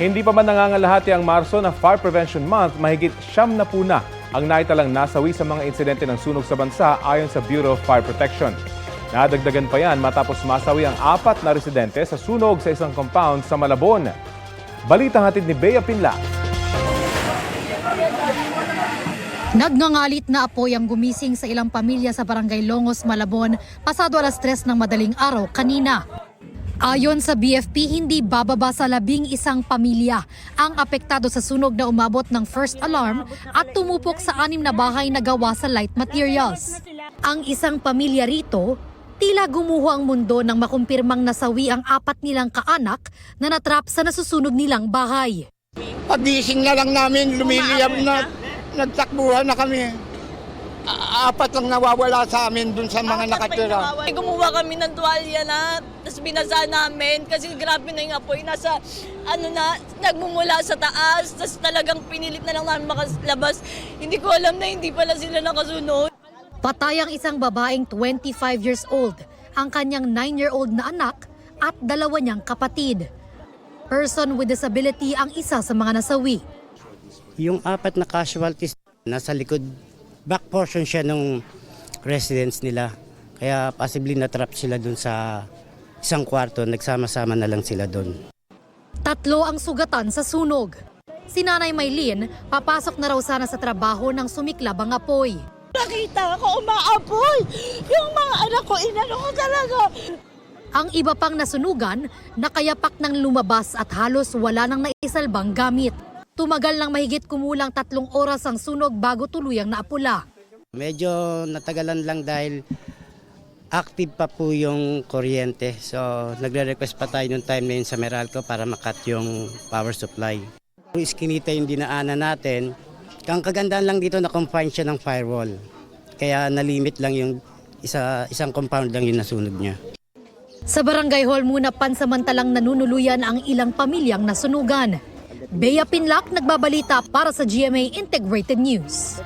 Hindi pa man nangangalahati ang Marso na Fire Prevention Month, mahigit 70 na ang naitalang nasawi sa mga insidente ng sunog sa bansa ayon sa Bureau of Fire Protection. Nadagdagan pa yan matapos masawi ang 4 na residente sa sunog sa isang compound sa Malabon. Balitang hatid ni Bea Pinla. Nagngangalit na apoy ang gumising sa ilang pamilya sa Barangay Longos, Malabon, pasado alas 3 ng madaling araw kanina. Ayon sa BFP, hindi bababa sa 11 pamilya ang apektado sa sunog na umabot ng first alarm at tumupok sa 6 na bahay na gawa sa light materials. Ang isang pamilya rito, tila gumuho ang mundo nang makumpirmang nasawi ang 4 nilang kaanak na natrap sa nasusunog nilang bahay. Pagising na lang namin, lumiliyab na, nagtakbuhan na kami. 4 lang nawawala sa amin dun sa mga nakatira. Gumawa kami ng tuwalya na, tapos binasa namin kasi grabe na yung apoy. Nasa, nagmumula sa taas, tapos talagang pinilit na lang namin makalabas. Hindi ko alam na hindi pala sila nakasunod. Patay ang isang babaeng 25 years old, ang kanyang 9-year-old na anak at 2 niyang kapatid. Person with disability ang isa sa mga nasawi. Yung 4 na casualties, nasa likod, back portion siya ng residence nila. Kaya possibly na-trap sila dun sa isang kwarto, nagsama-sama na lang sila dun. 3 ang sugatan sa sunog. Si Nanay Maylin, papasok na raw sana sa trabaho nang sumiklab ang apoy. Nakita ko umaapoy. Yung mga anak ko, inano ko talaga. Ang iba pang nasunugan, nakayapak ng lumabas at halos wala nang naisalbang gamit. Tumagal ng mahigit kumulang 3 oras ang sunog bago tuluyang naapula. Medyo natagalan lang dahil active pa po yung kuryente. So nagre-request pa tayo nung time na yun sa Meralco para makat yung power supply. Iskinita yung dinaanan natin. Ang kagandaan lang dito na confine siya ng firewall. Kaya nalimit lang yung isang compound lang yung nasunog niya. Sa Barangay Hall muna pansamantalang nanunuluyan ang ilang pamilyang nasunugan. Bea Pinlac, nagbabalita para sa GMA Integrated News.